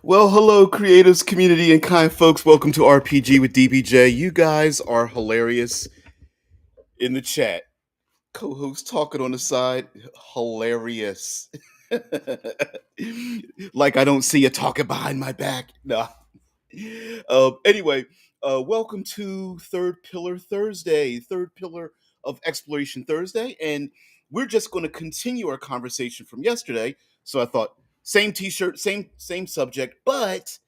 Well, hello, creatives, community, and kind folks. Welcome to RPG with DBJ. You guys are hilarious in the chat. Co-host talking on the side, hilarious. Like I don't see you talking behind my back. Nah. Anyway, welcome to Third Pillar Thursday, third pillar of Exploration Thursday, and we're just going to continue our conversation from yesterday. So I thought, same T-shirt, same subject, but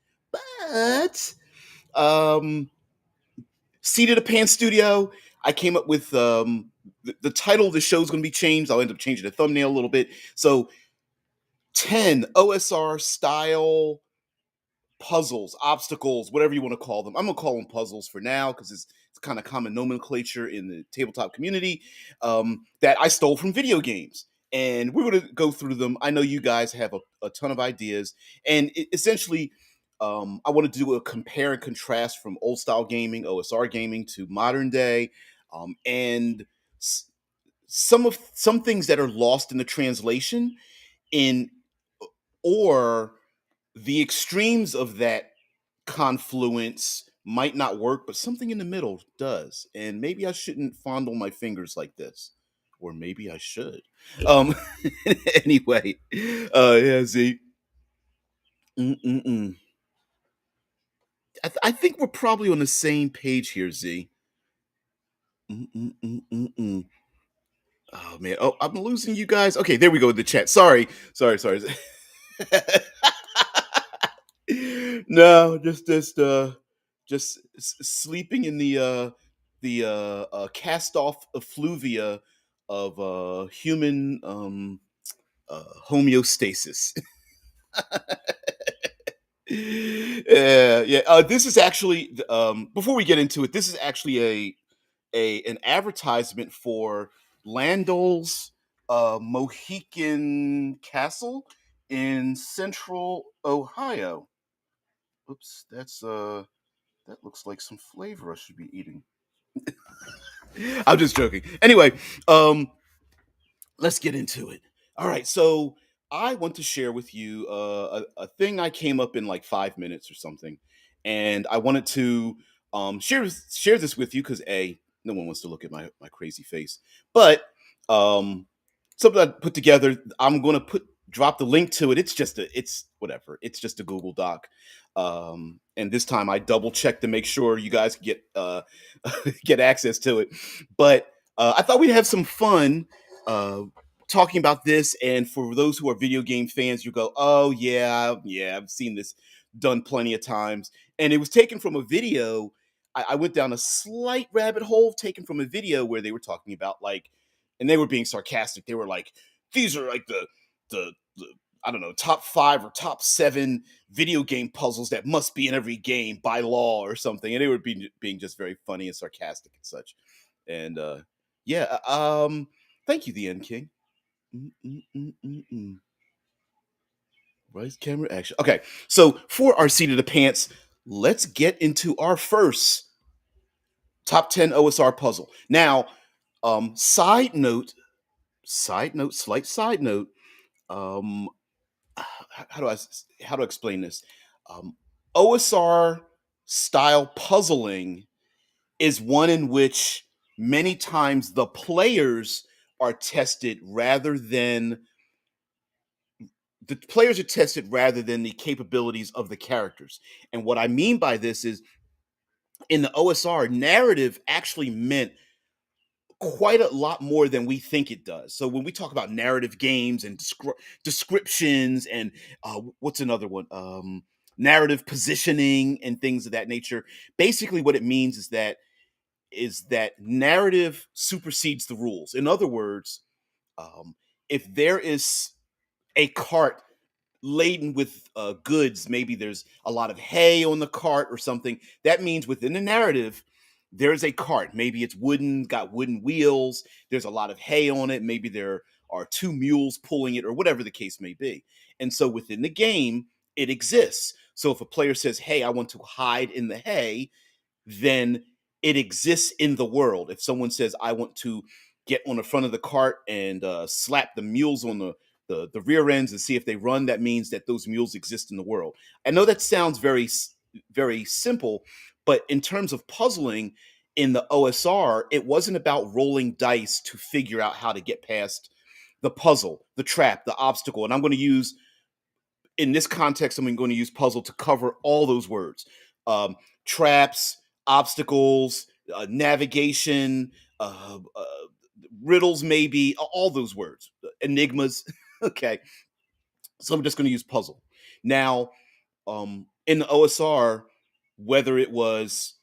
um, Seat of the Pan Studio. I came up with the title of the show is going to be changed. I'll end up changing the thumbnail a little bit. So 10 OSR style puzzles, obstacles, whatever you want to call them. I'm gonna call them puzzles for now because it's kind of common nomenclature in the tabletop community that I stole from video games. And we're going to go through them. I know you guys have a ton of ideas. And essentially, I want to do a compare and contrast from old style gaming, OSR gaming, to modern day. And some things that are lost in the translation in or the extremes of that confluence might not work, but something in the middle does. And maybe I shouldn't fondle my fingers like this. Or maybe I should. Um anyway, yeah, Z. Mm-mm-mm. I think we're probably on the same page here, Z. Mm-mm-mm-mm-mm. Oh man. Oh, I'm losing you guys. Okay, there we go with the chat. Sorry. No, just sleeping in the cast off effluvia of human homeostasis. Yeah. This is actually before we get into it. This is actually a an advertisement for Landol's Mohican Castle in Central Ohio. Oops, that looks like some flavor I should be eating. I'm just joking. Anyway, um, let's get into it. All right, so I want to share with you a thing I came up in like 5 minutes or something, and I wanted to share this with you because a no one wants to look at my crazy face, but um, something I put together. I'm going to put drop the link to it. It's whatever. It's just a Google Doc. And this time I double checked to make sure you guys get get access to it. But I thought we'd have some fun uh, talking about this. And for those who are video game fans, you go, "Oh yeah, I've seen this done plenty of times." And it was taken from a video. I went down a slight rabbit hole taken from a video where they were talking about like, and they were being sarcastic. They were like, "These are like the I don't know, top five or top seven video game puzzles that must be in every game by law or something." And they were being just very funny and sarcastic and such. And yeah, thank you, the End King. Mm-mm-mm-mm-mm. Right camera action. Okay, so for our seat of the pants, let's get into our first top 10 OSR puzzle. Now, slight side note. Um, how do I explain this? Um, OSR style puzzling is one in which many times the players are tested rather than the capabilities of the characters. And what I mean by this is in the OSR, narrative actually meant quite a lot more than we think it does. So when we talk about narrative games and descriptions and what's another one? Narrative positioning and things of that nature. Basically, what it means is that narrative supersedes the rules. In other words, um, if there is a cart laden with goods, maybe there's a lot of hay on the cart or something. That means within the narrative, there's a cart. Maybe it's wooden, got wooden wheels. There's a lot of hay on it. Maybe there are two mules pulling it, or whatever the case may be. And so within the game, it exists. So if a player says, "Hey, I want to hide in the hay," then it exists in the world. If someone says, "I want to get on the front of the cart and slap the mules on the rear ends and see if they run. That means that those mules exist in the world. I know that sounds very simple, but in terms of puzzling in the OSR, it wasn't about rolling dice to figure out how to get past the puzzle, the trap, the obstacle. And I'm going to use in this context, I'm going to use puzzle to cover all those words: um, traps, obstacles, navigation, riddles, maybe all those words, enigmas. Okay, so I'm just going to use puzzle. Now, in the OSR, whether it was,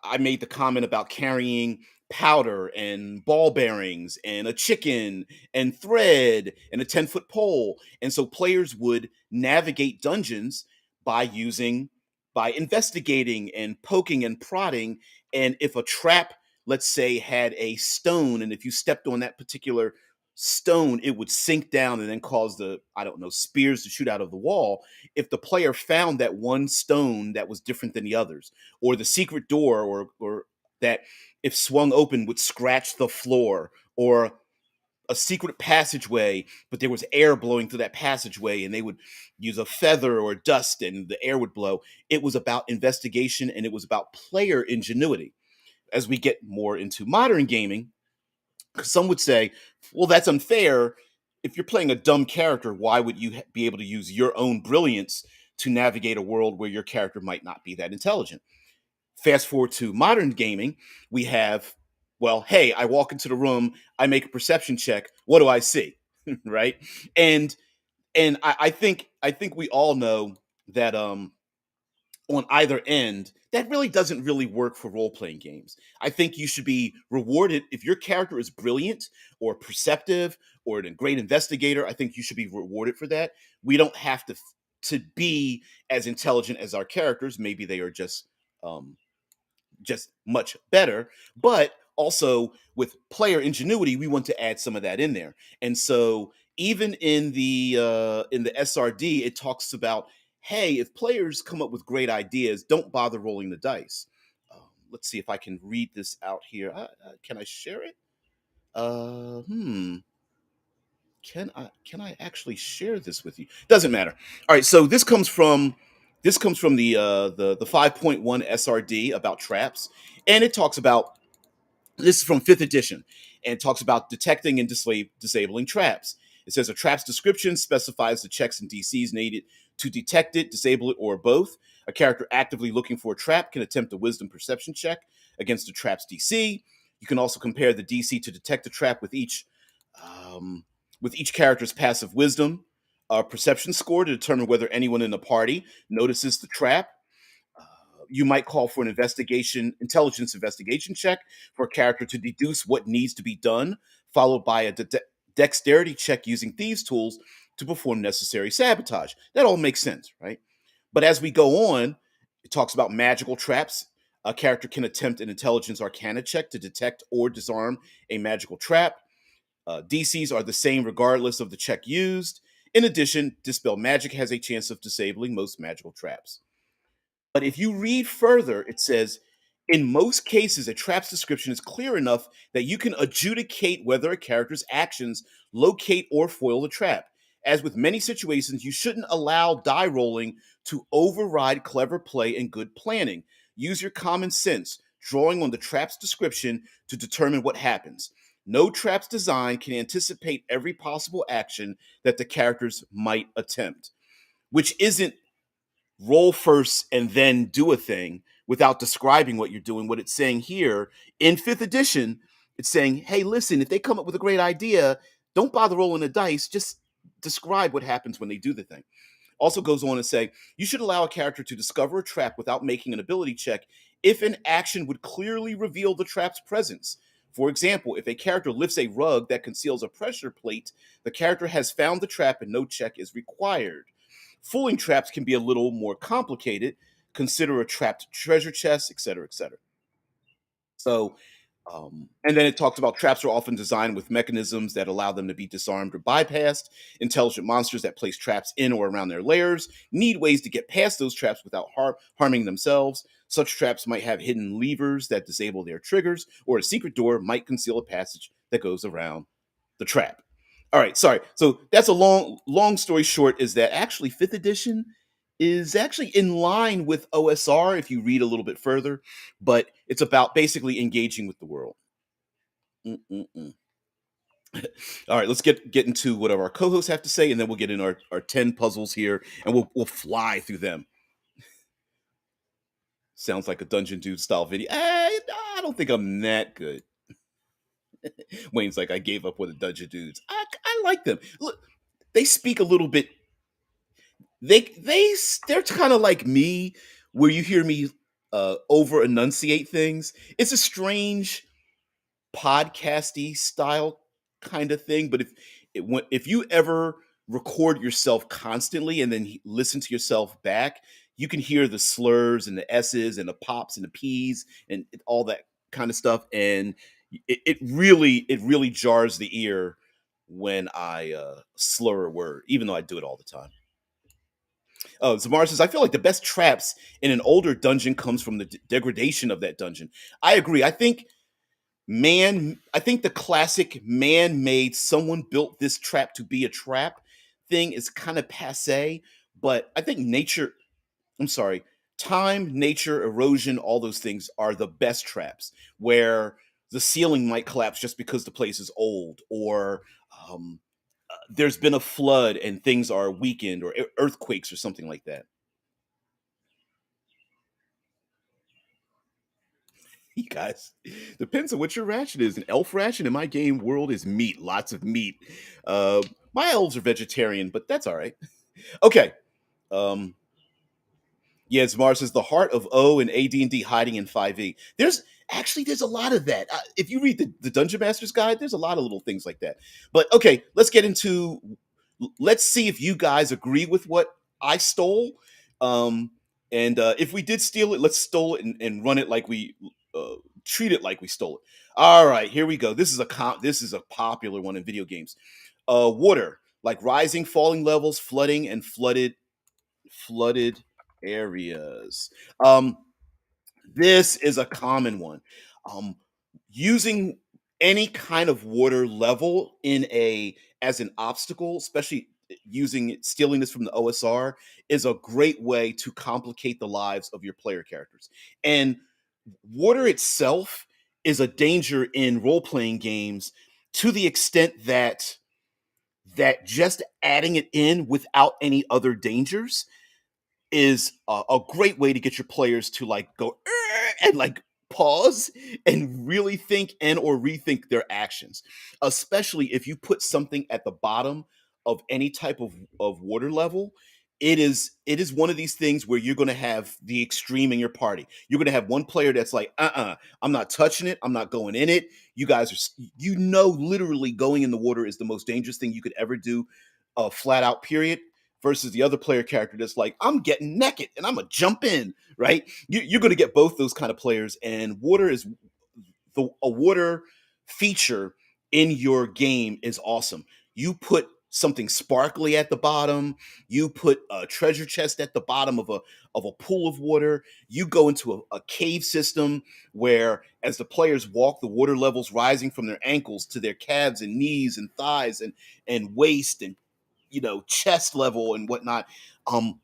I made the comment about carrying powder and ball bearings and a chicken and thread and a 10-foot pole. And so players would navigate dungeons by using, by investigating and poking and prodding. And if a trap, let's say, had a stone, and if you stepped on that particular stone, it would sink down and then cause the, I don't know, spears to shoot out of the wall. If the player found that one stone that was different than the others, or the secret door, or that if swung open would scratch the floor, or a secret passageway, but there was air blowing through that passageway, and they would use a feather or dust and the air would blow. It was about investigation and it was about player ingenuity. As we get more into modern gaming, some would say, well, that's unfair. If you're playing a dumb character, why would you be able to use your own brilliance to navigate a world where your character might not be that intelligent? Fast forward to modern gaming, we have, well, hey, I walk into the room, I make a perception check. What do I see? Right? And I think we all know that on either end, that really doesn't really work for role playing games. I think you should be rewarded if your character is brilliant or perceptive or a great investigator. I think you should be rewarded for that. We don't have to be as intelligent as our characters. Maybe they are um, just much better. But also with player ingenuity, we want to add some of that in there. And so even in the SRD, it talks about, hey, if players come up with great ideas, don't bother rolling the dice. Let's see if I can read this out here. Can I share it? Hmm. Can I actually share this with you? Doesn't matter. All right. So this comes from the 5.1 SRD about traps, and it talks about, this is from fifth edition, and it talks about detecting and disabling traps. It says a trap's description specifies the checks and DCs needed to detect it, disable it, or both. A character actively looking for a trap can attempt a wisdom perception check against the trap's DC. You can also compare the DC to detect a trap um, with each character's passive wisdom perception score to determine whether anyone in the party notices the trap. uh, you might call for an intelligence investigation check for a character to deduce what needs to be done, followed by a dexterity check using thieves' tools to perform necessary sabotage. That all makes sense, right? But as we go on, it talks about magical traps. A character can attempt an intelligence arcana check to detect or disarm a magical trap. DCs are the same regardless of the check used. In addition, Dispel Magic has a chance of disabling most magical traps. But if you read further, it says, in most cases, a trap's description is clear enough that you can adjudicate whether a character's actions locate or foil the trap. As with many situations, you shouldn't allow die rolling to override clever play and good planning. Use your common sense, drawing on the trap's description to determine what happens. No trap's design can anticipate every possible action that the characters might attempt, which isn't roll first and then do a thing without describing what you're doing. What it's saying here in fifth edition, it's saying, hey, listen, if they come up with a great idea, don't bother rolling the dice. Just describe what happens when they do the thing. Also goes on to say, you should allow a character to discover a trap without making an ability check if an action would clearly reveal the trap's presence. For example, if a character lifts a rug that conceals a pressure plate, the character has found the trap and no check is required. Fooling traps can be a little more complicated. Consider a trapped treasure chest, etc., etc. So, and then it talks about traps are often designed with mechanisms that allow them to be disarmed or bypassed. Intelligent monsters that place traps in or around their lairs need ways to get past those traps without harming themselves. Such traps might have hidden levers that disable their triggers, or a secret door might conceal a passage that goes around the trap. All right, sorry. So that's a long story short is that actually 5th edition is actually in line with OSR if you read a little bit further, but it's about basically engaging with the world. Mm-mm-mm. All right, let's get into what our co-hosts have to say, and then we'll get in our 10 puzzles here, and we'll fly through them. Sounds like a Dungeon Dude style video. I don't think I'm that good. Wayne's like, I gave up with the Dungeon Dudes. I like them. Look, they speak a little bit. They're kind of like me, where you hear me over enunciate things. It's a strange podcasty style kind of thing. But if you ever record yourself constantly and then listen to yourself back, you can hear the slurs and the s's and the pops and the p's and all that kind of stuff, and it really jars the ear when I slur a word, even though I do it all the time. Zamar says, I feel like the best traps in an older dungeon comes from the degradation of that dungeon. I agree. I think the classic man-made someone built this trap to be a trap thing is kind of passe, but I think I'm sorry, time, nature, erosion, all those things are the best traps where the ceiling might collapse just because the place is old, or um, there's been a flood and things are weakened, or earthquakes or something like that. You guys, depends on what your ration is. An elf ration in my game world is meat, lots of meat. Uh, my elves are vegetarian, but that's all right. Okay. Um, yes, Mars says the heart of O and AD&D hiding in 5e. There's a lot of that. If you read the Dungeon Master's Guide, there's a lot of little things like that. But okay, let's see if you guys agree with what I stole. Um, and if we did steal it, let's stole it and run it like we treat it like we stole it. All right, here we go. This is a popular one in video games. Water, like rising, falling levels, flooding, and flooded areas. Um, this is a common one. Um, Using any kind of water level in a as an obstacle, especially stealing this from the OSR, is a great way to complicate the lives of your player characters. And water itself is a danger in role playing games to the extent that just adding it in without any other dangers is a great way to get your players to like go and like pause and really think and or rethink their actions, especially if you put something at the bottom of any type of water level. It is one of these things where you're going to have the extreme in your party. You're going to have one player that's like, I'm not touching it, I'm not going in it. You guys literally going in the water is the most dangerous thing you could ever do, flat out, period, versus the other player character that's like, I'm getting naked and I'm gonna jump in, right? You're gonna get both those kind of players, and a water feature in your game is awesome. You put something sparkly at the bottom, you put a treasure chest at the bottom of a pool of water, you go into a cave system where as the players walk, the water levels rising from their ankles to their calves and knees and thighs and waist and chest level and whatnot. Um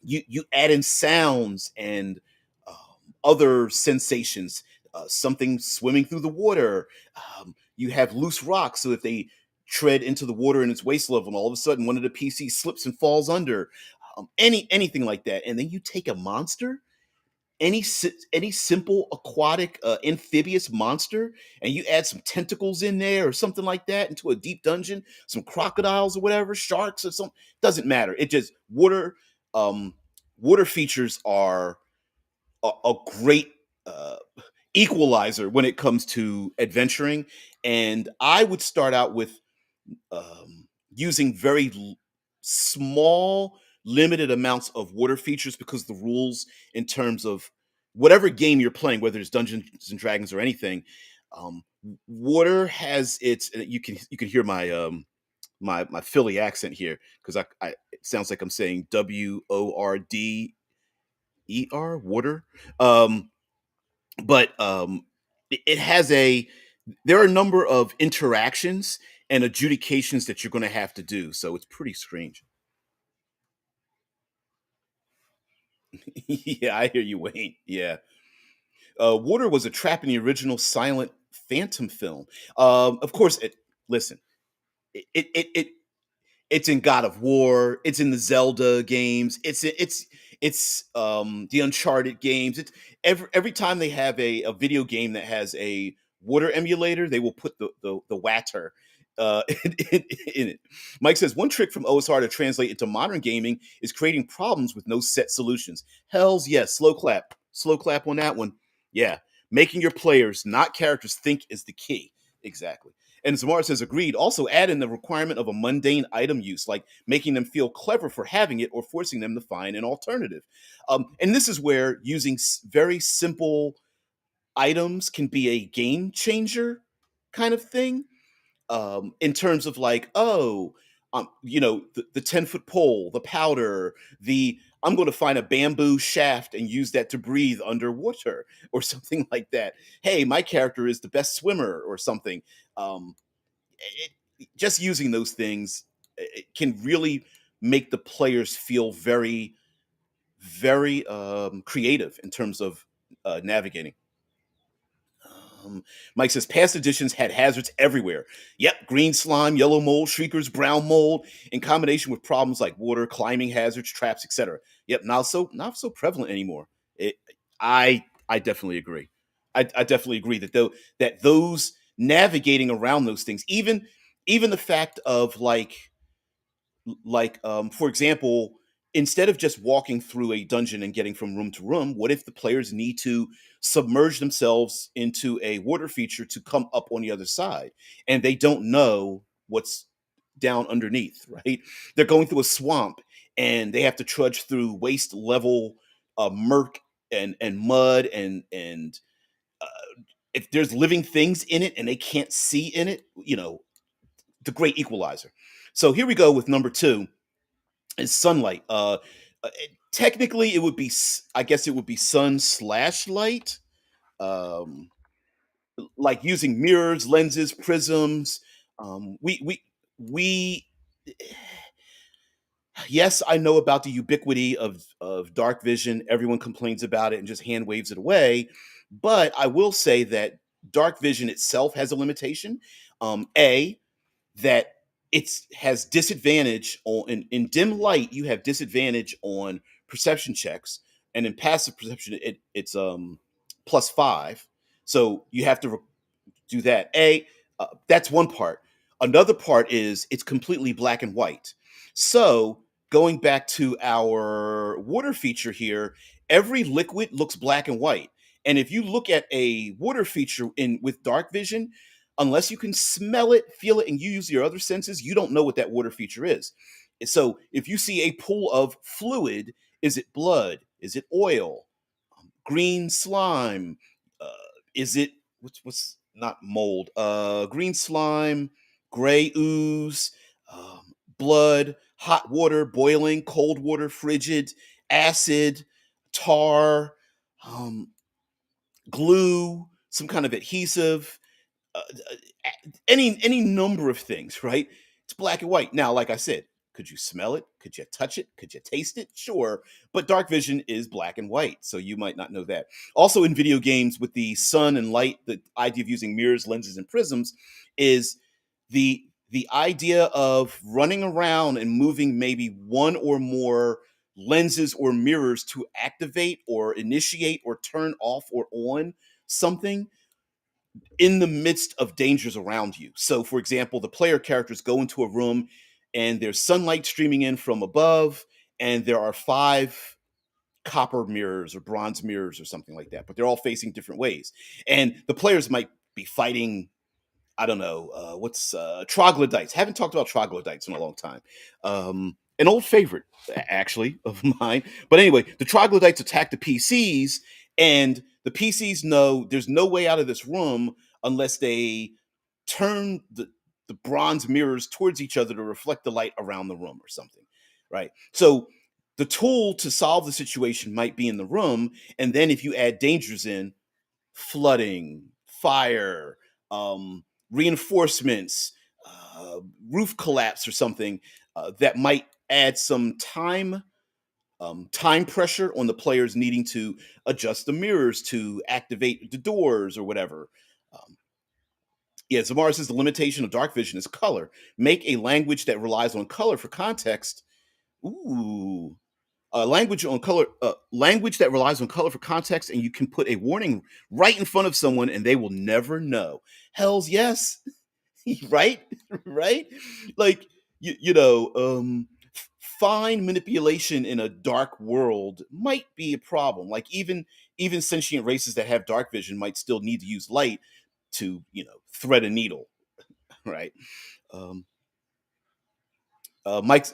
you you add in sounds and um, other sensations, something swimming through the water. You have loose rocks, so if they tread into the water in its waist level and all of a sudden one of the PCs slips and falls under, anything like that, and then you take a monster, any simple aquatic amphibious monster, and you add some tentacles in there or something like that into a deep dungeon, some crocodiles or whatever, sharks or something, doesn't matter. It just water features are a great uh, equalizer when it comes to adventuring. And I would start out with using small, limited amounts of water features, because the rules in terms of whatever game you're playing, whether it's Dungeons and Dragons or anything, water has its. You can hear my Philly accent here, because it sounds like I'm saying WORDER, water. Um, but it has there are a number of interactions and adjudications that you're going to have to do. So it's pretty strange. Yeah, I hear you, Wayne. Yeah. Water was a trap in the original silent Phantom film. Of course, listen, it it's in God of War. It's in the Zelda games. It's the Uncharted games. It's every time they have a video game that has a water emulator, they will put the water in it. Mike says one trick from OSR to translate into modern gaming is creating problems with no set solutions. Hell's yes, slow clap on that one. Yeah, making your players, not characters, think is the key. Exactly. And Zamora says, agreed. Also, add in the requirement of a mundane item use, like making them feel clever for having it or forcing them to find an alternative. And this is where using very simple items can be a game changer kind of thing. In terms of like, oh, the 10-foot pole, the powder, I'm going to find a bamboo shaft and use that to breathe underwater or something like that. Hey, my character is the best swimmer or something. Um, just using those things, it can really make the players feel very, very creative in terms of navigating. Um, Mike says past editions had hazards everywhere. Yep, green slime, yellow mold, shriekers, brown mold, in combination with problems like water, climbing hazards, traps, etc. Yep, not so prevalent anymore. I definitely agree. I definitely agree that that those navigating around those things, even the fact of for example, instead of just walking through a dungeon and getting from room to room, what if the players need to submerge themselves into a water feature to come up on the other side and they don't know what's down underneath, right? They're going through a swamp and they have to trudge through waist level murk and mud and uh, if there's living things in it and they can't see in it, the great equalizer. So here we go with number two is sunlight. Technically, it would be, I guess, it would be sun slash light. Um, like using mirrors, lenses, prisms. We. Yes, I know about the ubiquity of dark vision. Everyone complains about it and just hand waves it away. But I will say that dark vision itself has a limitation. A that it's has disadvantage on in dim light. You have disadvantage on perception checks, and in passive perception, it's +5. So you have to do that. That's one part. Another part is it's completely black and white. So going back to our water feature here, every liquid looks black and white. And if you look at a water feature in with dark vision, unless you can smell it, feel it, and you use your other senses, you don't know what that water feature is. So if you see a pool of fluid, is it blood? Is it oil? Green slime? Uh, is it what's not mold? Green slime, gray ooze, blood, hot water, boiling, cold water, frigid, acid, tar, um, glue, some kind of adhesive, uh, any number of things, right? It's black and white. Now, like I said, could you smell it? Could you touch it? Could you taste it? Sure, but dark vision is black and white, so you might not know that. Also, in video games with the sun and light, the idea of using mirrors, lenses, and prisms is the idea of running around and moving maybe one or more lenses or mirrors to activate or initiate or turn off or on something in the midst of dangers around you. So, for example, the player characters go into a room and there's sunlight streaming in from above, and there are five copper mirrors or bronze mirrors or something like that, but they're all facing different ways. And the players might be fighting, I don't know, what's troglodytes. Haven't talked about troglodytes in a long time. An old favorite, actually, of mine. But anyway, the troglodytes attack the PCs, and the PCs know there's no way out of this room unless they turn the bronze mirrors towards each other to reflect the light around the room or something, right? So the tool to solve the situation might be in the room, and then if you add dangers in, flooding, fire, reinforcements, uh, roof collapse or something that might add some time pressure on the players needing to adjust the mirrors to activate the doors or whatever. Um, yeah, Zamara says the limitation of dark vision is color. Make a language that relies on color for context. Ooh, language that relies on color for context, and you can put a warning right in front of someone, and they will never know. Hell's yes. Right, right, like fine manipulation in a dark world might be a problem. Like even sentient races that have dark vision might still need to use light to thread a needle. Right. um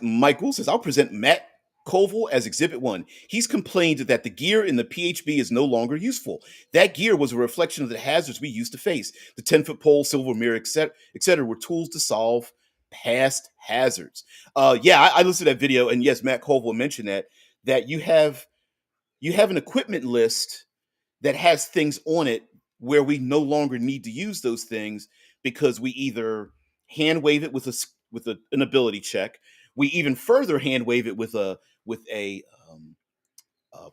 Michael says, I'll present Matt Koval as Exhibit 1. He's complained that the gear in the PHB is no longer useful. That gear was a reflection of the hazards we used to face. The 10-foot pole, silver mirror, etc., were tools to solve past hazards. Yeah, I listened to that video, and yes, Matt Koval mentioned that you have an equipment list that has things on it where we no longer need to use those things because we either hand wave it with an ability check. We even further hand wave it with a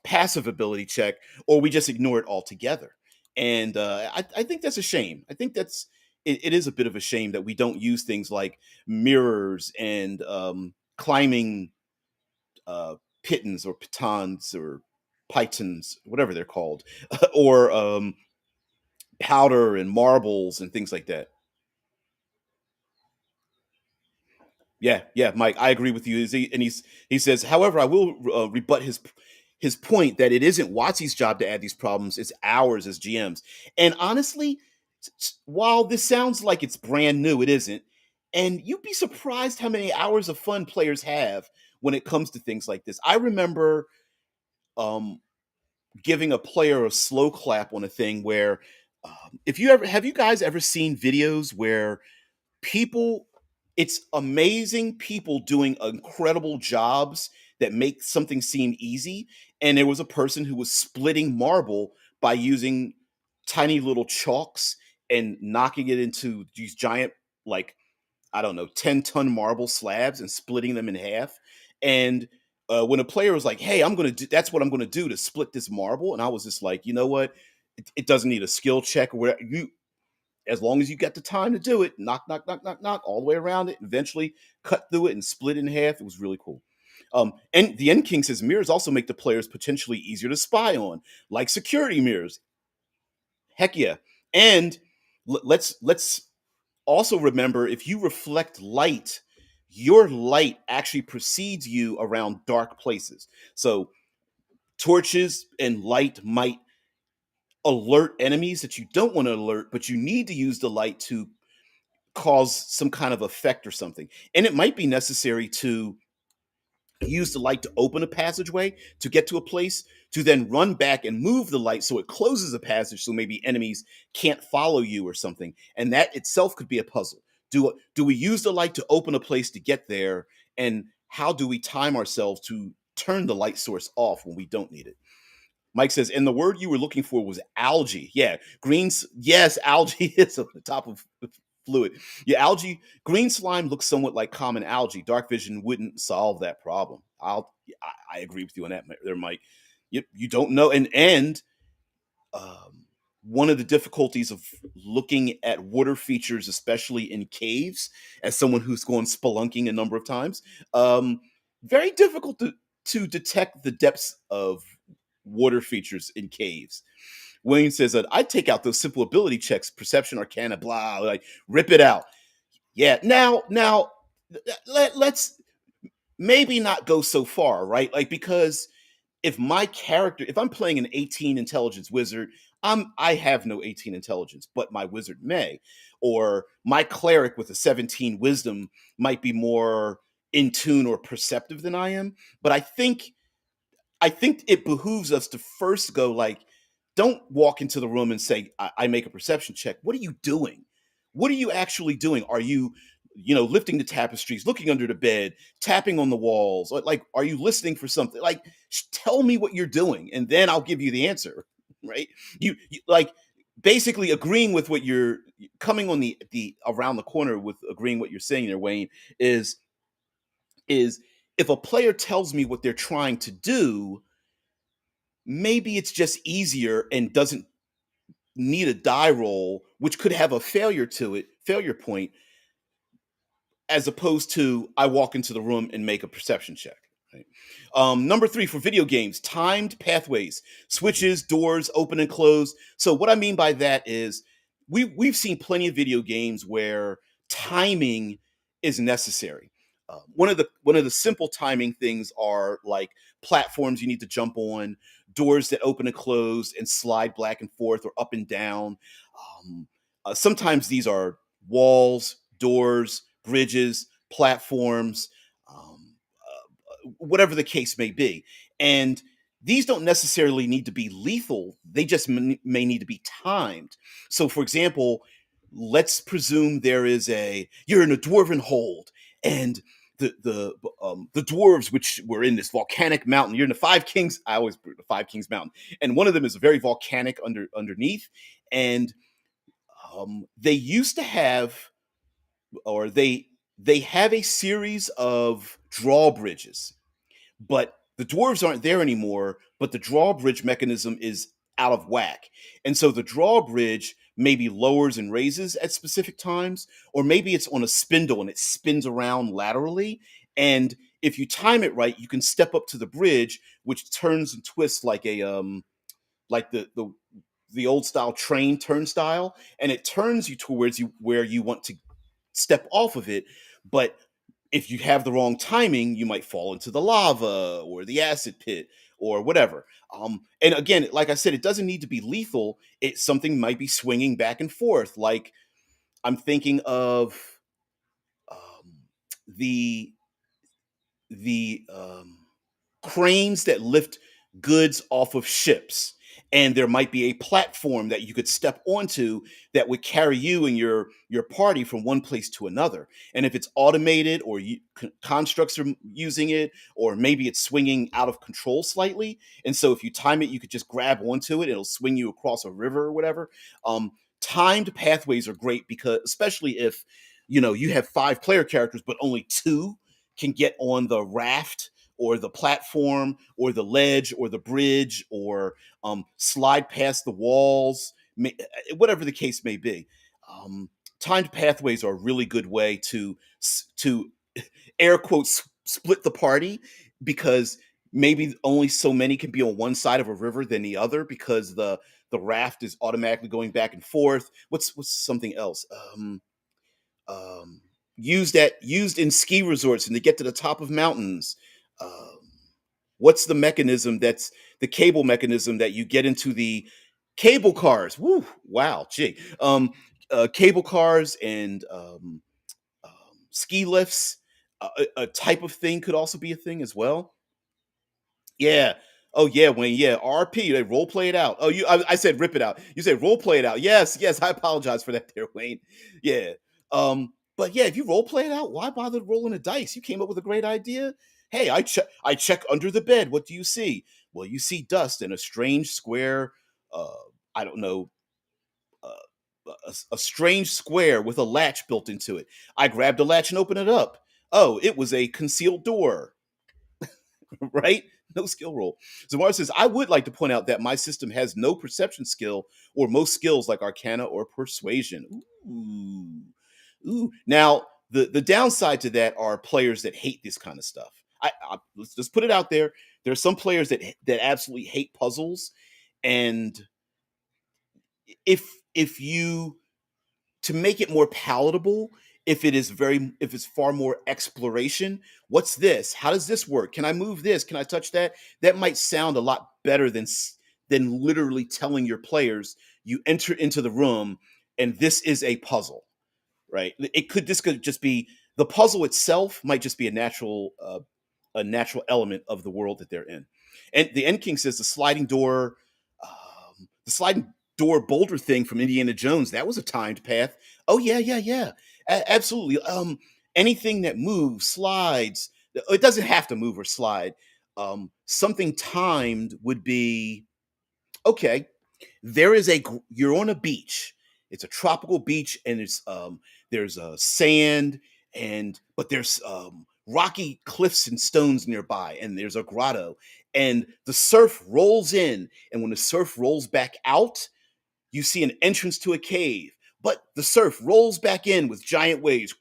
passive ability check, or we just ignore it altogether. And I think that's a shame. I think it is a bit of a shame that we don't use things like mirrors and climbing uh, pitons or pitons or pythons, whatever they're called, or powder and marbles and things like that. Yeah, yeah, Mike, I agree with you. He says, however, I will rebut his point that it isn't Watsy's job to add these problems; it's ours as GMs. And honestly, while this sounds like it's brand new, it isn't. And you'd be surprised how many hours of fun players have when it comes to things like this. I remember um, giving a player a slow clap on a thing where, if you ever have you guys ever seen videos where people it's amazing people doing incredible jobs that make something seem easy, and there was a person who was splitting marble by using tiny little chalks and knocking it into these giant, like, I don't know, 10-ton marble slabs and splitting them in half. And when a player was like, hey, that's what I'm gonna do to split this marble, and I was just like, you know what, it doesn't need a skill check or whatever. As long as you got the time to do it, knock, knock, knock, knock, knock, all the way around it, eventually cut through it and split it in half. It was really cool. And the End King says mirrors also make the players potentially easier to spy on, like security mirrors. Heck yeah. And let's also remember, if you reflect light, your light actually precedes you around dark places. So torches and light might alert enemies that you don't want to alert, but you need to use the light to cause some kind of effect or something. And it might be necessary to use the light to open a passageway to get to a place, to then run back and move the light so it closes a passage so maybe enemies can't follow you or something. And that itself could be a puzzle. Do we use the light to open a place to get there? And how do we time ourselves to turn the light source off when we don't need it? Mike says, and the word you were looking for was algae. Yeah, greens. Yes, algae is on the top of the fluid. Yeah, algae. Green slime looks somewhat like common algae. Dark vision wouldn't solve that problem. I agree with you on that, there, Mike. You don't know, and um, one of the difficulties of looking at water features, especially in caves, as someone who's gone spelunking a number of times, very difficult to detect the depths of water features in caves. Wayne says that I take out those simple ability checks, perception, arcana, blah, like rip it out. Yeah, now let's maybe not go so far, right? Like, because if I'm playing an 18 intelligence wizard, I have no 18 intelligence, but my wizard may, or my cleric with a 17 wisdom might be more in tune or perceptive than I am. But I think it behooves us to first go, like, don't walk into the room and say, I make a perception check. What are you doing? What are you actually doing? Are you, lifting the tapestries, looking under the bed, tapping on the walls? Like, are you listening for something? Like, tell me what you're doing, and then I'll give you the answer, right? You like, basically agreeing with what you're coming on the around the corner with agreeing what you're saying there, Wayne, is is if a player tells me what they're trying to do, maybe it's just easier and doesn't need a die roll, which could have a failure point, as opposed to I walk into the room and make a perception check. Right? Number three for video games, timed pathways, switches, doors, open and close. So what I mean by that is we've seen plenty of video games where timing is necessary. One of the simple timing things are like platforms you need to jump on, doors that open and close and slide back and forth or up and down. Sometimes these are walls, doors, bridges, platforms, whatever the case may be. And these don't necessarily need to be lethal, they just may need to be timed. So, for example, let's presume you're in a dwarven hold, and the dwarves, which were in this volcanic mountain, you're in the Five Kings. I always the Five Kings mountain, and one of them is very volcanic underneath, and they used to have, or they have a series of drawbridges, but the dwarves aren't there anymore, but the drawbridge mechanism is out of whack. And so the drawbridge maybe lowers and raises at specific times, or maybe it's on a spindle and it spins around laterally. And if you time it right, you can step up to the bridge, which turns and twists like like the old style train turnstile, and it turns you towards you where you want to step off of it. But if you have the wrong timing, you might fall into the lava or the acid pit or whatever. And again, like I said, it doesn't need to be lethal. Something might be swinging back and forth. Like I'm thinking of um, the the cranes that lift goods off of ships, and there might be a platform that you could step onto that would carry you and your party from one place to another. And if it's automated, or constructs are using it, or maybe it's swinging out of control slightly, and so if you time it, you could just grab onto it, it'll swing you across a river or whatever. Timed pathways are great, because especially if you have five player characters but only two can get on the raft or the platform or the ledge or the bridge, or slide past the walls, whatever the case may be. Um, Timed pathways are a really good way to air quotes split the party, because maybe only so many can be on one side of a river than the other, because the raft is automatically going back and forth. What's something else? Um, used in ski resorts and to get to the top of mountains. Um, what's the mechanism that's the cable mechanism that you get into the cable cars? Woo! Wow, gee. Cable cars and ski lifts. A type of thing could also be a thing as well. Yeah. Oh yeah, Wayne. Yeah, RP. They role play it out. Oh, I said rip it out. You said role play it out. Yes, yes. I apologize for that, there, Wayne. Yeah. But yeah, if you role play it out, why bother rolling a dice? You came up with a great idea. Hey, I check under the bed. What do you see? Well, you see dust and a strange square. Uh, I don't know. A strange square with a latch built into it. I grabbed the latch and opened it up. Oh, it was a concealed door. Right? No skill roll. Zamar says, I would like to point out that my system has no perception skill or most skills like Arcana or Persuasion. Ooh. Ooh. Now, the downside to that are players that hate this kind of stuff. Let's just put it out there. There are some players that absolutely hate puzzles, and if you to make it more palatable, if it's far more exploration, what's this, how does this work, can I move this, can I touch that, that might sound a lot better than literally telling your players you enter into the room and this is a puzzle, right? This could just be the puzzle itself, might just be a natural element of the world that they're in. And the End King says the sliding door boulder thing from Indiana Jones, that was a timed path. Oh yeah, yeah, yeah, absolutely. Anything that moves, slides. It doesn't have to move or slide. Something timed would be okay. You're on a beach. It's a tropical beach, and there's sand, but there's rocky cliffs and stones nearby, and there's a grotto, and the surf rolls in, and when the surf rolls back out, you see an entrance to a cave, but the surf rolls back in with giant waves.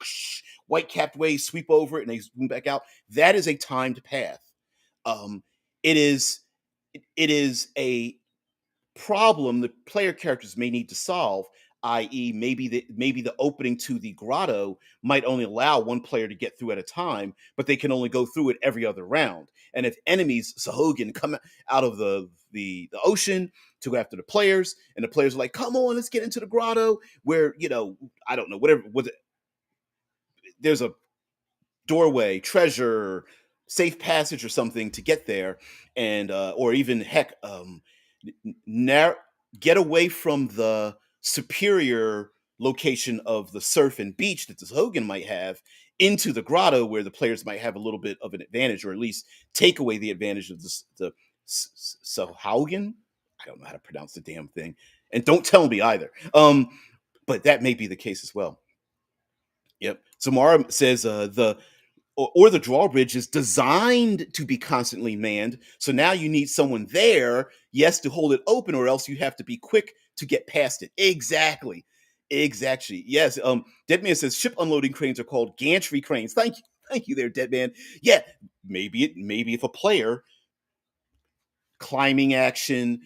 White capped waves sweep over it, and they zoom back out. That is a timed path. Um, it is it is a problem the player characters may need to solve, i.e., maybe the opening to the grotto might only allow one player to get through at a time, but they can only go through it every other round. And if enemies, Sahogan, come out of the ocean to go after the players, and the players are like, "Come on, let's get into the grotto," where I don't know, whatever. There's a doorway, treasure, safe passage, or something to get there, and or even heck, nar- get away from the superior location of the surf and beach that the Hogan might have into the grotto where the players might have a little bit of an advantage, or at least take away the advantage of the Haugen. I don't know how to pronounce the damn thing, and don't tell me either. But that may be the case as well. Yep. Zamara says or the drawbridge is designed to be constantly manned. So now you need someone there, yes, to hold it open, or else you have to be quick to get past it. Exactly. Exactly. Yes. Deadman says ship unloading cranes are called gantry cranes. Thank you. Thank you there, Deadman. Yeah, maybe if a player climbing action.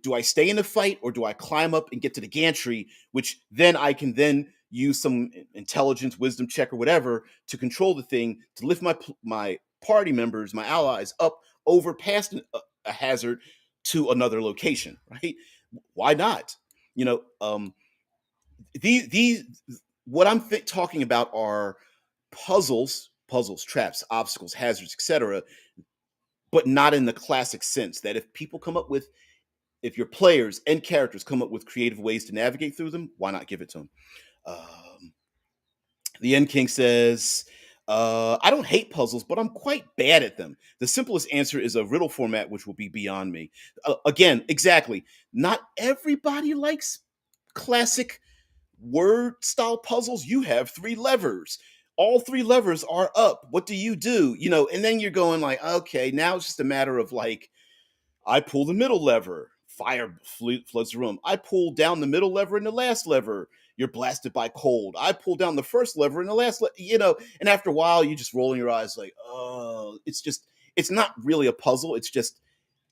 Do I stay in the fight, or do I climb up and get to the gantry, which then I can then use some intelligence, wisdom check, or whatever to control the thing to lift my party members, my allies up over past a hazard to another location, right? Why not? You know, these what I'm talking about are puzzles, traps, obstacles, hazards, etc., but not in the classic sense that if your players and characters come up with creative ways to navigate through them, why not give it to them? Um, the End King says, I don't hate puzzles, but I'm quite bad at them. The simplest answer is a riddle format, which will be beyond me. Again, exactly. Not everybody likes classic word style puzzles. You have three levers. All three levers are up. What do you do? And then you're going like, okay, now it's just a matter of like, I pull the middle lever, fire floods the room. I pull down the middle lever and the last lever, you're blasted by cold. I pull down the first lever and the last, and after a while, you just rolling your eyes like, oh, it's not really a puzzle. It's just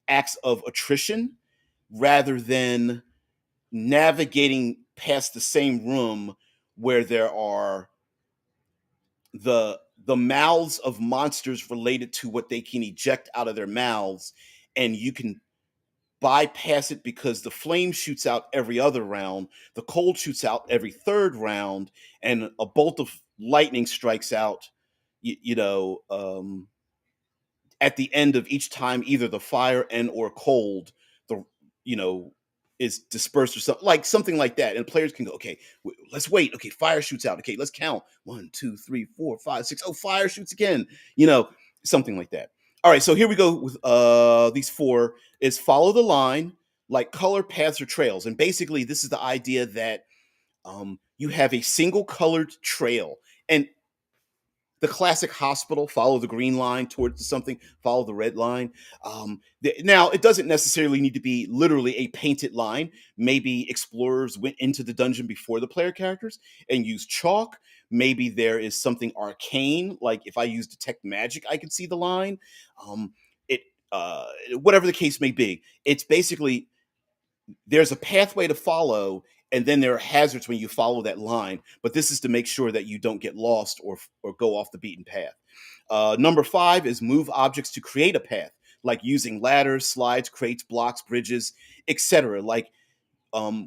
acts of attrition rather than navigating past the same room where there are the mouths of monsters related to what they can eject out of their mouths, and you can bypass it because the flame shoots out every other round, the cold shoots out every third round, and a bolt of lightning strikes out. At the end of each time, either the fire and or cold, the you know is dispersed or something like that, and players can go, okay, let's wait. Okay, fire shoots out. Okay, let's count 1, 2, 3, 4, 5, 6. Oh, fire shoots again. Something like that. All right, so here we go with these four. Is follow the line, like color paths or trails, and basically this is the idea that you have a single colored trail, and the classic hospital, follow the green line towards something, follow the red line. Now it doesn't necessarily need to be literally a painted line. Maybe explorers went into the dungeon before the player characters and used chalk. Maybe there is something arcane, like if I use detect magic, I can see the line. um, it Whatever the case may be, it's basically there's a pathway to follow, and then there are hazards when you follow that line, but this is to make sure that you don't get lost or go off the beaten path. Number 5 is move objects to create a path, like using ladders, slides, crates, blocks, bridges, etc. Like,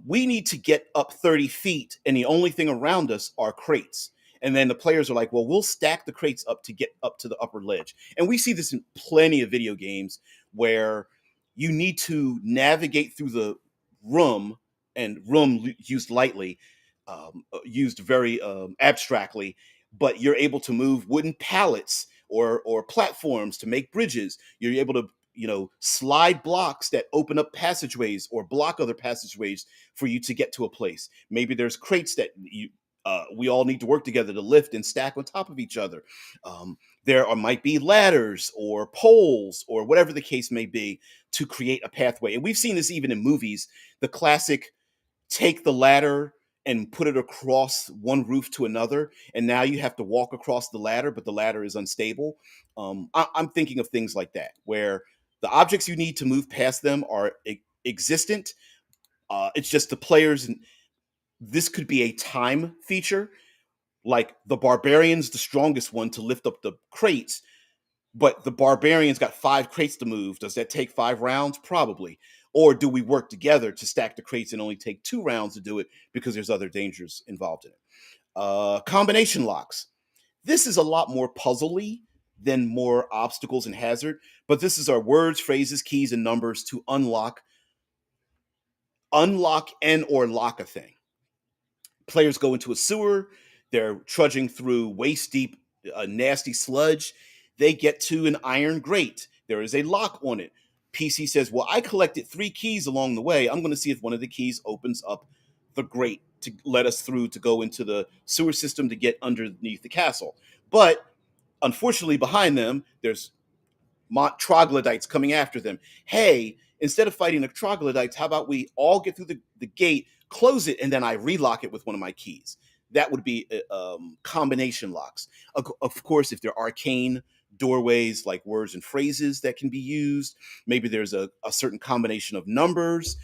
we need to get up 30 feet, and the only thing around us are crates. And then the players are like, well, we'll stack the crates up to get up to the upper ledge. And we see this in plenty of video games where you need to navigate through the room, and used lightly, used very abstractly, but you're able to move wooden pallets or platforms to make bridges. You're able to slide blocks that open up passageways or block other passageways for you to get to a place. Maybe there's crates that we all need to work together to lift and stack on top of each other. Might be ladders or poles or whatever the case may be to create a pathway. And we've seen this even in movies. The classic take the ladder and put it across one roof to another, and now you have to walk across the ladder, but the ladder is unstable. I'm thinking of things like that, where the objects you need to move past them are existent. It's just the players. This could be a time feature, like the barbarian's the strongest one to lift up the crates, but the barbarian's got 5 crates to move. Does that take 5 rounds? Probably. Or do we work together to stack the crates and only take 2 rounds to do it because there's other dangers involved in it? Combination locks. This is a lot more puzzly than more obstacles and hazard, but this is our words, phrases, keys, and numbers to unlock and or lock a thing. Players go into a sewer. They're trudging through waist deep, nasty sludge. They get to an iron grate. There is a lock on it. PC says, well, I collected 3 keys along the way. I'm going to see if one of the keys opens up the grate to let us through to go into the sewer system to get underneath the castle. But unfortunately, behind them, there's troglodytes coming after them. Hey, instead of fighting the troglodytes, how about we all get through the gate, close it, and then I relock it with one of my keys? That would be combination locks. Of course, if they're arcane doorways like words and phrases that can be used, maybe there's a certain combination of numbers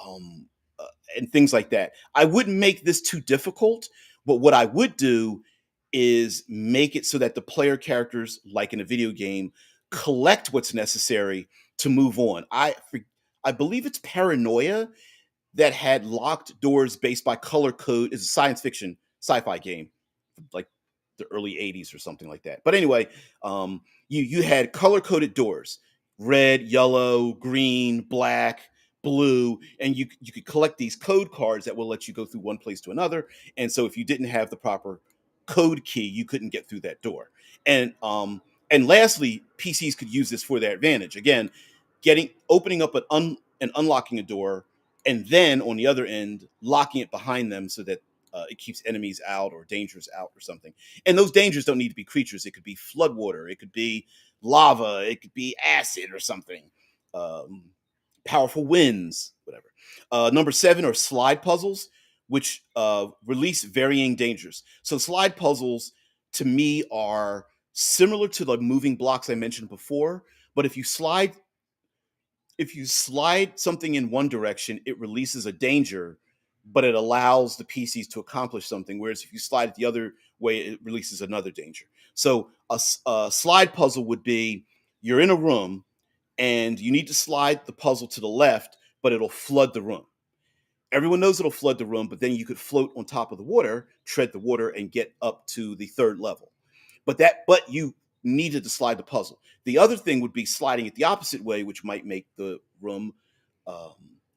um, uh, and things like that. I wouldn't make this too difficult, but what I would do is make it so that the player characters, like in a video game, collect what's necessary to move on. I believe it's Paranoia that had locked doors based by color code. It's a science fiction sci-fi game, like the early '80s or something like that. But anyway, you had color coded doors: red, yellow, green, black, blue, and you could collect these code cards that will let you go through one place to another. And so if you didn't have the proper code key, you couldn't get through that door. And lastly, PCs could use this for their advantage. Again, opening up and unlocking a door, and then on the other end, locking it behind them so that it keeps enemies out or dangers out or something. And those dangers don't need to be creatures. It could be floodwater. It could be lava. It could be acid or something. Um, Powerful winds, whatever. Number 7 are slide puzzles, which release varying dangers. So slide puzzles, to me, are similar to the moving blocks I mentioned before. But if you slide something in one direction, it releases a danger, but it allows the PCs to accomplish something. Whereas if you slide it the other way, it releases another danger. So a slide puzzle would be, you're in a room and you need to slide the puzzle to the left, but it'll flood the room. Everyone knows it'll flood the room, but then you could float on top of the water, tread the water, and get up to the 3rd level. But you needed to slide the puzzle. The other thing would be sliding it the opposite way, which might make the room, um,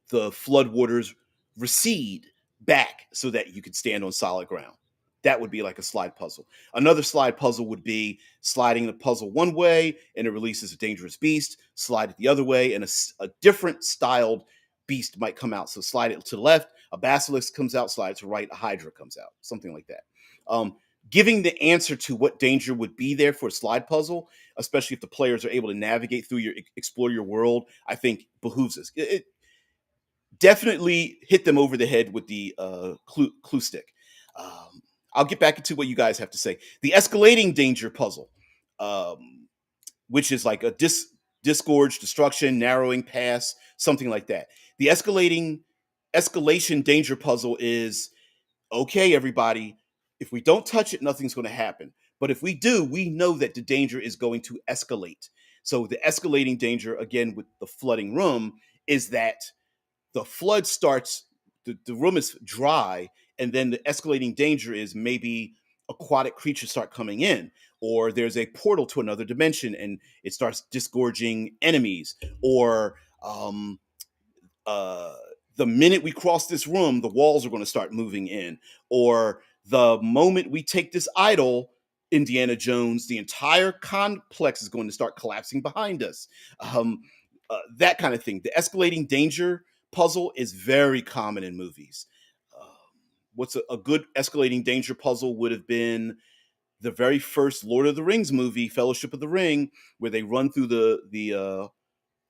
the floodwaters recede back so that you could stand on solid ground. That would be like a slide puzzle. Another slide puzzle would be sliding the puzzle one way and it releases a dangerous beast. Slide it the other way and a different styled beast might come out. So slide it to the left, a basilisk comes out. Slide it to the right, a hydra comes out. Something like that. Giving the answer to what danger would be there for a slide puzzle, especially if the players are able to navigate through explore your world, I think behooves us. It definitely hit them over the head with the clue stick. Um, I'll get back into what you guys have to say. The escalating danger puzzle, which is like a disgorge, destruction, narrowing, pass, something like that. The escalation danger puzzle is, okay, everybody, if we don't touch it, nothing's going to happen. But if we do, we know that the danger is going to escalate. So the escalating danger, again, with the flooding room, is that the flood starts, the room is dry, and then the escalating danger is maybe aquatic creatures start coming in, or there's a portal to another dimension and it starts disgorging enemies, or uh, the minute we cross this room, the walls are going to start moving in, or the moment we take this idol, Indiana Jones, the entire complex is going to start collapsing behind us. that kind of thing. The escalating danger puzzle is very common in movies. Um, what's a good escalating danger puzzle would have been the very first Lord of the Rings movie, Fellowship of the Ring, where they run through the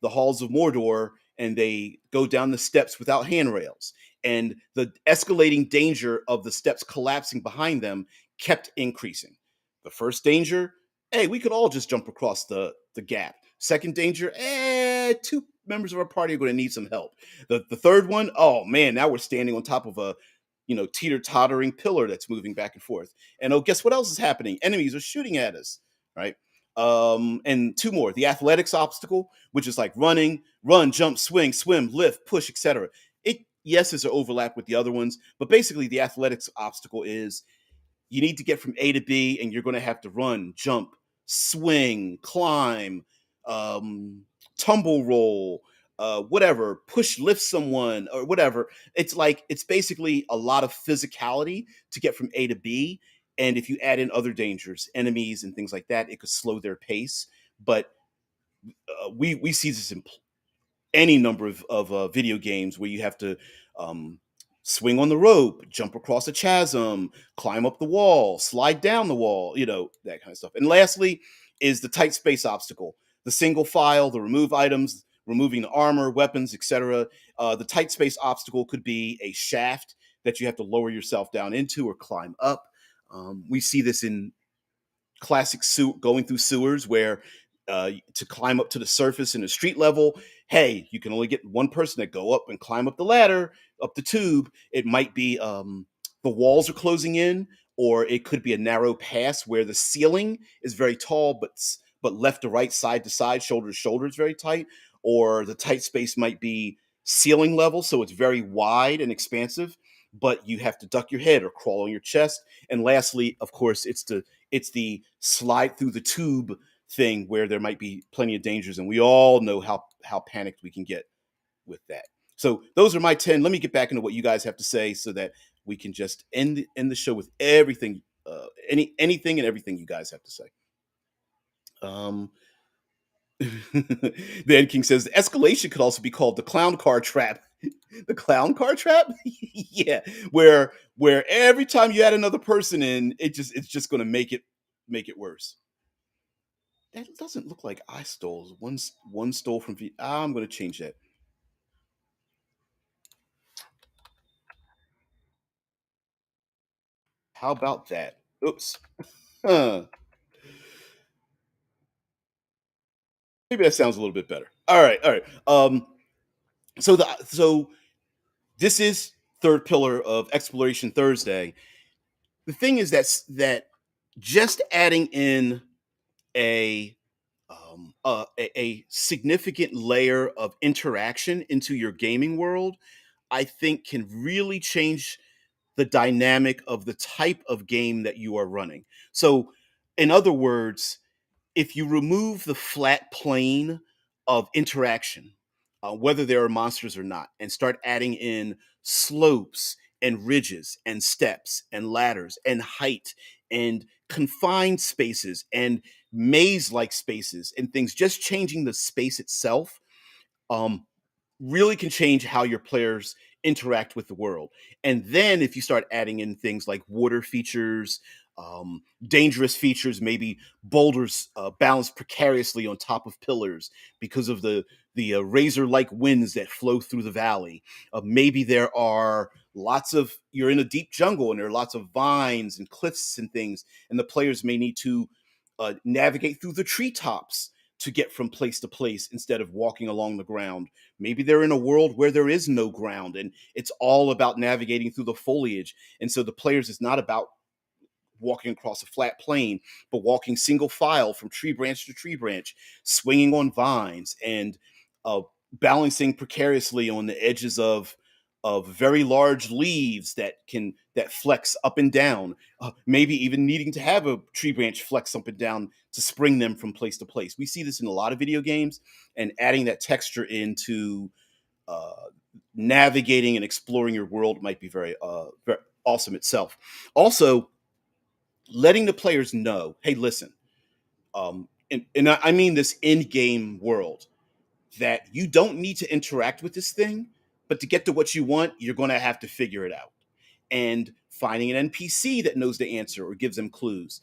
halls of Mordor and they go down the steps without handrails. And the escalating danger of the steps collapsing behind them kept increasing. The first danger, hey, we could all just jump across the gap. Second danger, two members of our party are going to need some help. The third one, oh man, now we're standing on top of a teeter-tottering pillar that's moving back and forth. And oh, guess what else is happening? Enemies are shooting at us, right? And two more: the athletics obstacle, which is like running, run, jump, swing, swim, lift, push, etc. It Yes, there's an overlap with the other ones, but basically the athletics obstacle is you need to get from A to B, and you're going to have to run, jump, swing, climb, um, tumble roll, whatever, push, lift someone, or whatever. It's basically a lot of physicality to get from A to B. And if you add in other dangers, enemies, and things like that, it could slow their pace. But we see this in any number of video games where you have to um, swing on the rope, jump across a chasm, climb up the wall, slide down the wall, that kind of stuff. And lastly is the tight space obstacle, the single file, the remove items, removing the armor, weapons, etc. The tight space obstacle could be a shaft that you have to lower yourself down into or climb up. We see this in classic going through sewers where to climb up to the surface in a street level, hey, you can only get one person to go up and climb up the ladder, up the tube. It might be the walls are closing in, or it could be a narrow pass where the ceiling is very tall, but left to right, side to side, shoulder to shoulder is very tight, or the tight space might be ceiling level, so it's very wide and expansive, but you have to duck your head or crawl on your chest. And lastly, of course, it's the slide through the tube thing where there might be plenty of dangers, and we all know how panicked we can get with that. So those are my 10. Let me get back into what you guys have to say so that we can just end the show with everything, anything and everything you guys have to say. Um, then King says the escalation could also be called the clown car trap. The clown car trap? Yeah, where every time you add another person in, it's just going to make it worse. That doesn't look like I stole. One stole from V. I'm going to change that. How about that? Oops. Huh. Maybe that sounds a little bit better. All right, all right. So this is third pillar of Exploration Thursday. The thing is that just adding in a a significant layer of interaction into your gaming world, I think can really change the dynamic of the type of game that you are running. So, in other words, if you remove the flat plane of interaction, whether there are monsters or not, and start adding in slopes and ridges and steps and ladders and height and confined spaces and maze like spaces and things, just changing the space itself, um, really can change how your players interact with the world. And then if you start adding in things like water features, dangerous features, maybe boulders balanced precariously on top of pillars because of the razor-like winds that flow through the valley. Maybe there are you're in a deep jungle and there are lots of vines and cliffs and things, and the players may need to navigate through the treetops to get from place to place instead of walking along the ground. Maybe they're in a world where there is no ground and it's all about navigating through the foliage. And so the players is not about walking across a flat plane, but walking single file from tree branch to tree branch, swinging on vines and uh, balancing precariously on the edges of very large leaves that flex up and down. Maybe even needing to have a tree branch flex up and down to spring them from place to place. We see this in a lot of video games, and adding that texture into uh, navigating and exploring your world might be very awesome itself. Also, letting the players know, hey, listen, and I mean this in-game world. that you don't need to interact with this thing, but to get to what you want, you're going to have to figure it out. And finding an NPC that knows the answer or gives them clues,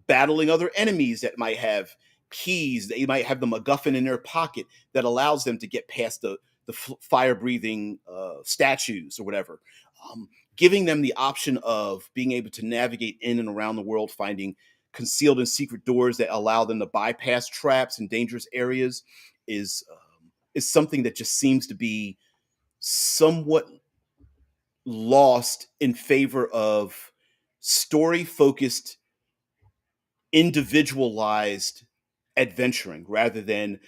battling other enemies that might have keys, they might have the MacGuffin in their pocket that allows them to get past the fire breathing statues or whatever. Um, Giving them the option of being able to navigate in and around the world, finding concealed and secret doors that allow them to bypass traps and dangerous areas is something that just seems to be somewhat lost in favor of story focused, individualized adventuring rather than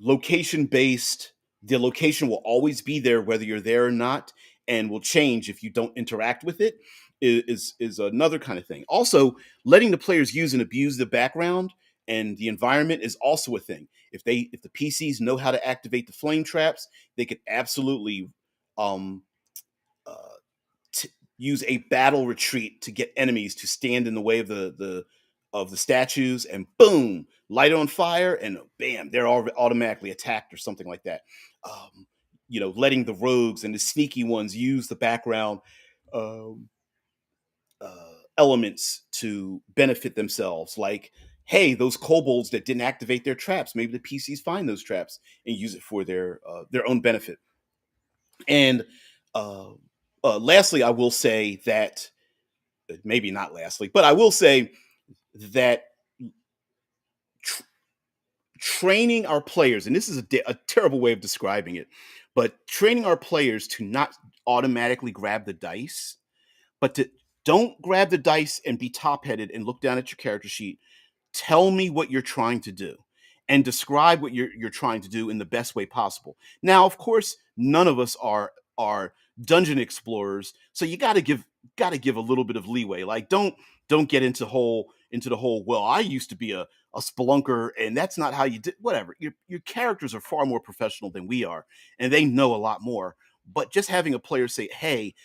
location based. The location will always be there whether you're there or not, and will change if you don't interact with it. Is another kind of thing. Also, letting the players use and abuse the background and the environment is also a thing. If the PCs know how to activate the flame traps, they could absolutely um, uh, use a battle retreat to get enemies to stand in the way of the statues, and boom, light on fire, and bam, they're all automatically attacked or something like that. Letting the rogues and the sneaky ones use the background um, elements to benefit themselves, like, hey, those kobolds that didn't activate their traps, maybe the PCs find those traps and use it for their own benefit. And uh, lastly, I will say that, maybe not lastly, but I will say that tr- training our players, and this is a terrible way of describing it, but training our players to not automatically grab the dice, but to don't grab the dice and be top headed and look down at your character sheet. Tell me what you're trying to do and describe what you're trying to do in the best way possible. Now, of course, none of us are dungeon explorers, so you got to give a little bit of leeway. Like, don't get into the whole, well, I used to be a spelunker and that's not how you did whatever. Your characters are far more professional than we are, and they know a lot more. But just having a player say, hey,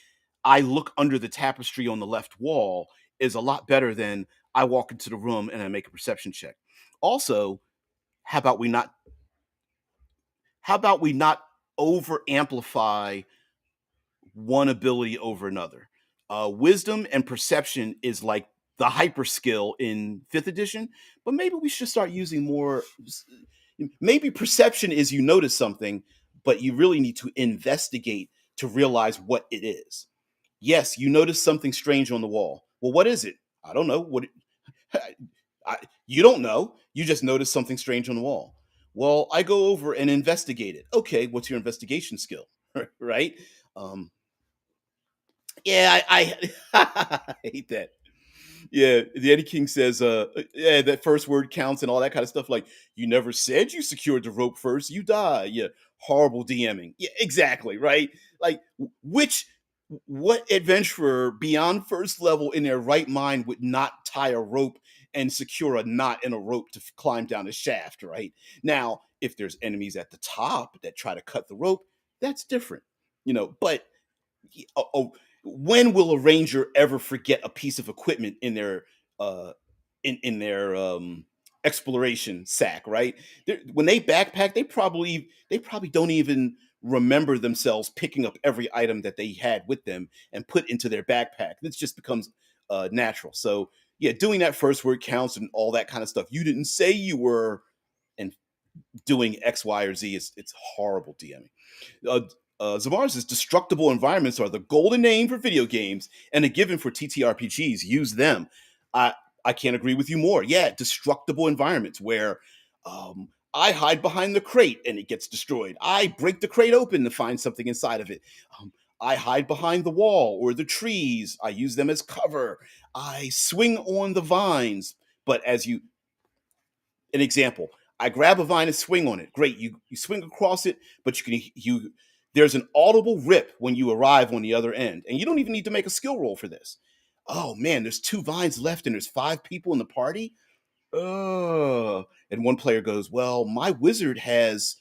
I look under the tapestry on the left wall, is a lot better than I walk into the room and I make a perception check. Also, how about we not how about we not over amplify one ability over another? Wisdom and perception is like the hyper skill in fifth edition, but maybe we should start using more. Maybe perception is you notice something, but you really need to investigate to realize what it is. Yes, you notice something strange on the wall. Well, what is it? I don't know. You don't know. You just noticed something strange on the wall. Well, I go over and investigate it. Okay, what's your investigation skill? Right? Um, yeah, I hate that. Yeah, the Eddie King says, yeah, that first word counts and all that kind of stuff. Like, you never said you secured the rope first, you die. Yeah, horrible DMing. Yeah, exactly, right? Like, what adventurer beyond first level in their right mind would not tie a rope and secure a knot in a rope to climb down a shaft, right? Now, if there's enemies at the top that try to cut the rope, that's different, but oh, when will a ranger ever forget a piece of equipment in their uh in their exploration sack, right? When they backpack, they probably don't even remember themselves picking up every item that they had with them and put into their backpack. This just becomes natural. So yeah, doing that first word counts and all that kind of stuff. You didn't say you were, and doing X, Y, or Z, it's horrible DMing. uh, Zamar says destructible environments are the golden name for video games and a given for TTRPGs. Use them. I I can't agree with you more. Yeah, destructible environments where I hide behind the crate and it gets destroyed. I break the crate open to find something inside of it. Um, I hide behind the wall or the trees. I use them as cover. I swing on the vines. But as you an example. I grab a vine and swing on it. Great. You swing across it, but you there's an audible rip when you arrive on the other end. And you don't even need to make a skill roll for this. Oh man, there's two vines left and there's five people in the party. Oh. And one player goes, well, my wizard has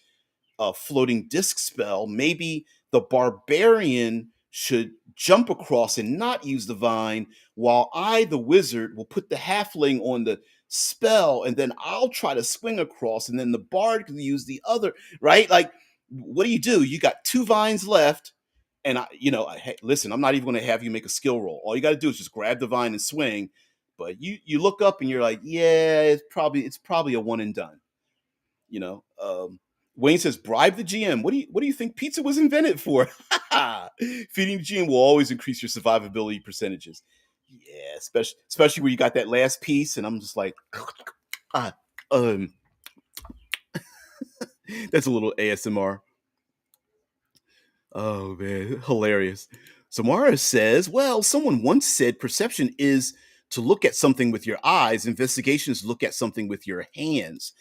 a floating disc spell. Maybe the barbarian should jump across and not use the vine, while I, the wizard, will put the halfling on spell, and then I'll try to swing across, and then the bard can use the other, right? Like, what do? You got two vines left, and hey, listen, I'm not even going to have you make a skill roll. All you got to do is just grab the vine and swing. But you look up and you're like, yeah, it's probably a one and done. You know, Wayne says, bribe the GM. What do you think pizza was invented for? Feeding the GM will always increase your survivability percentages. Yeah, especially where you got that last piece, and I'm just like, ah, um, that's a little ASMR. Oh man, hilarious. Samara says, well, someone once said perception is to look at something with your eyes, investigation is look at something with your hands.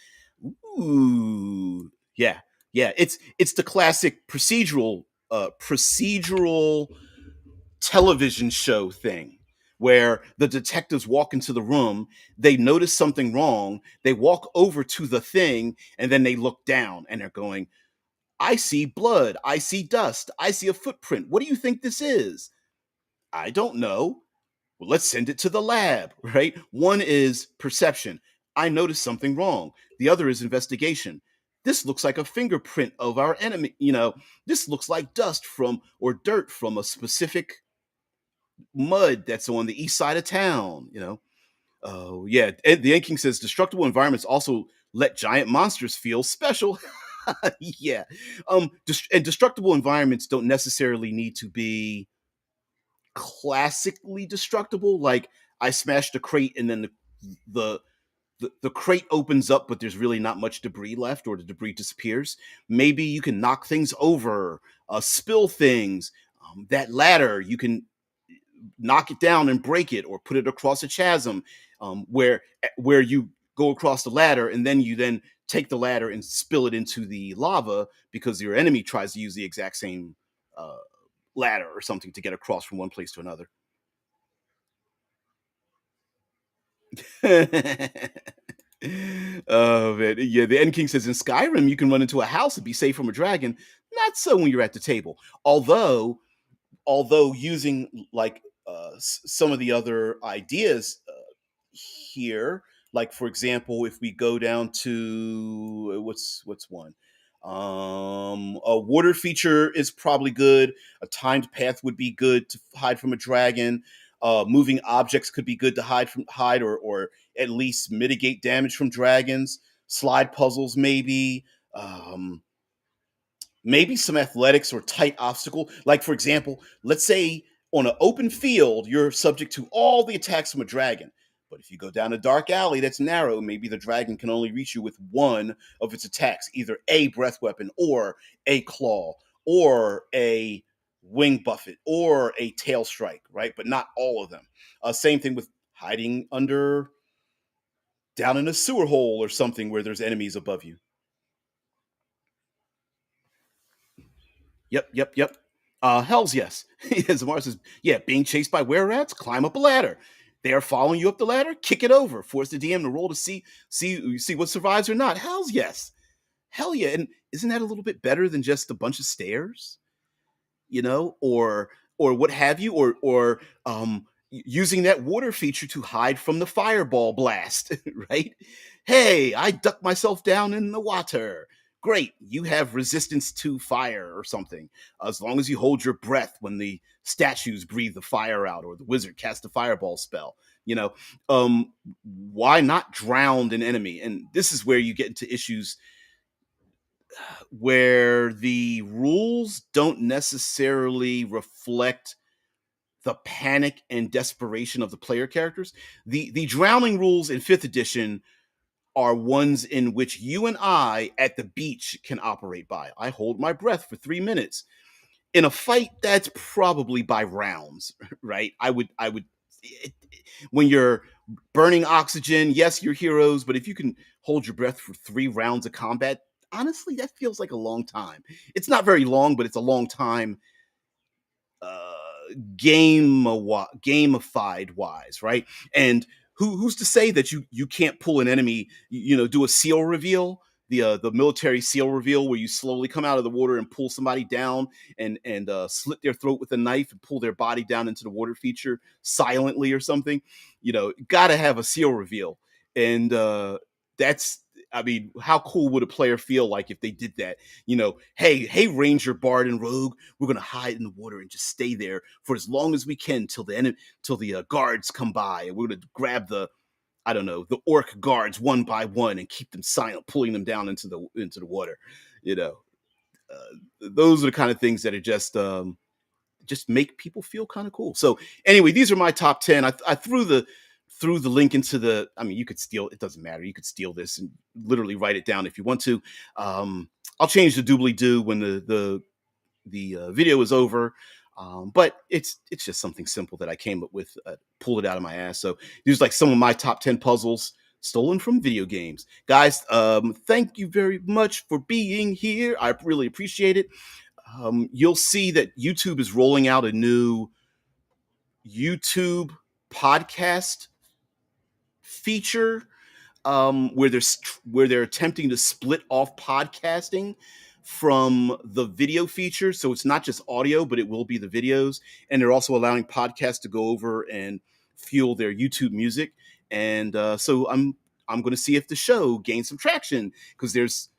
Ooh. Yeah. Yeah. It's the classic procedural television show thing where the detectives walk into the room, they notice something wrong, they walk over to the thing, and then they look down and they're going, I see blood. I see dust. I see a footprint. What do you think this is? I don't know. Well, let's send it to the lab, right? One is perception. I noticed something wrong. The other is investigation. This looks like a fingerprint of our enemy. This looks like dust from or dirt from a specific mud that's on the east side of town. Oh, yeah. The Ant King says destructible environments also let giant monsters feel special. Yeah. And destructible environments don't necessarily need to be classically destructible. Like I smashed a crate and then the the crate opens up, but there's really not much debris left, or the debris disappears. Maybe you can knock things over, spill things. That ladder, you can knock it down and break it, or put it across a chasm, where you go across the ladder, and then you take the ladder and spill it into the lava because your enemy tries to use the exact same uh, ladder or something to get across from one place to another. Oh man, yeah. The End King says in Skyrim you can run into a house and be safe from a dragon. Not so when you're at the table. Although using like some of the other ideas here, like for example, if we go down to what's one, a water feature is probably good. A timed path would be good to hide from a dragon. Moving objects could be good to hide or at least mitigate damage from dragons. Slide puzzles maybe. Maybe some athletics or tight obstacle. Like, for example, let's say on an open field, you're subject to all the attacks from a dragon. But if you go down a dark alley that's narrow, maybe the dragon can only reach you with one of its attacks, either a breath weapon or a claw or a wing buffet or a tail strike, right? But not all of them. Same thing with hiding down in a sewer hole or something where there's enemies above you. Yep, yep, yep. Hell's yes. Zamar says, yeah, being chased by were rats, climb up a ladder. They are following you up the ladder, kick it over. Force the DM to roll to see what survives or not. Hell's yes. Hell yeah. And isn't that a little bit better than just a bunch of stairs? Or what have you, or using that water feature to hide from the fireball blast, right? Hey, I ducked myself down in the water. Great, you have resistance to fire or something, as long as you hold your breath when the statues breathe the fire out or the wizard casts a fireball spell. You know, why not drown an enemy? And this is where you get into issues where the rules don't necessarily reflect the panic and desperation of the player characters. The drowning rules in 5th edition are ones in which you and I at the beach can operate by. I hold my breath for 3 minutes. In a fight, that's probably by rounds, right? I would when you're burning oxygen, yes, you're heroes, but if you can hold your breath for 3 rounds of combat, honestly, that feels like a long time. It's not very long, but it's a long time uh gamified wise, right? And who's to say that you can't pull an enemy, do a seal reveal, the military seal reveal where you slowly come out of the water and pull somebody down and slit their throat with a knife and pull their body down into the water feature silently or something. Gotta have a seal reveal. And that's, I mean, how cool would a player feel like if they did that? Hey, Ranger, Bard, and Rogue, we're gonna hide in the water and just stay there for as long as we can till the guards come by, and we're gonna grab the, I don't know, the orc guards one by one and keep them silent, pulling them down into the water. You know, those are the kind of things that are just make people feel kind of cool. So anyway, these are my top 10. I threw the link into the, I mean, you could steal, it doesn't matter. You could steal this and literally write it down if you want to. I'll change the doobly doo when the video is over. But it's just something simple that I came up with, pulled it out of my ass. So these are like some of my top 10 puzzles stolen from video games. Guys, thank you very much for being here. I really appreciate it. You'll see that YouTube is rolling out a new YouTube podcast feature, where they're attempting to split off podcasting from the video feature. So it's not just audio, but it will be the videos. And they're also allowing podcasts to go over and fuel their YouTube music. And so I'm going to see if the show gains some traction, because there's,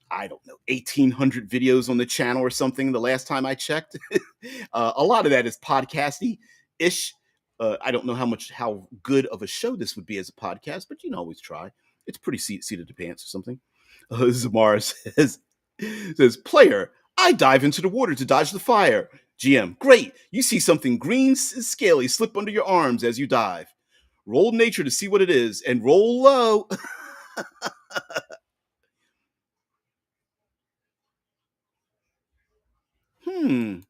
I don't know, 1,800 videos on the channel or something the last time I checked. A lot of that is podcasty ish. I don't know how good of a show this would be as a podcast, but you can always try. It's pretty seat of the pants or something. Zamara says, player, I dive into the water to dodge the fire. GM, great. You see something green scaly slip under your arms as you dive. Roll nature to see what it is, and roll low. Hmm.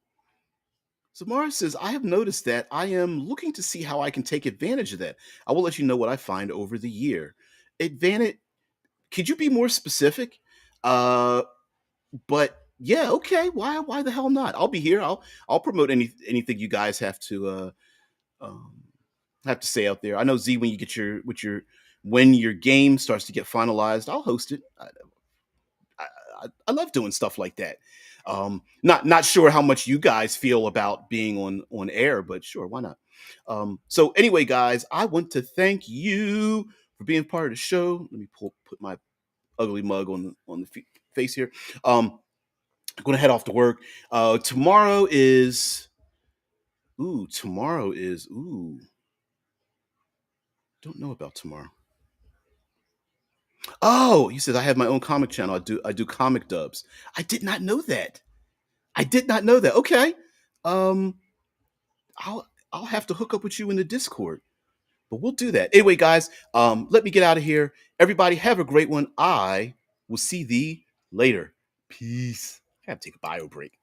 Samara says, I have noticed that I am looking to see how I can take advantage of that. I will let you know what I find over the year. Advantage, could you be more specific? Uh, but yeah, okay. Why the hell not? I'll be here. I'll promote anything you guys um, have to say out there. I know Z, when you get when your game starts to get finalized, I'll host it. I love doing stuff like that. Not sure how much you guys feel about being on air, but sure, why not? So anyway, guys, I want to thank you for being part of the show. Let me put my ugly mug on the face here. I'm gonna head off to work. Tomorrow is don't know about tomorrow. Oh, he says I have my own comic channel. I do comic dubs. I did not know that. I did not know that. Okay. Um, I'll have to hook up with you in the Discord, but we'll do that. Anyway, guys, let me get out of here. Everybody have a great one. I will see thee later. Peace. I have to take a bio break.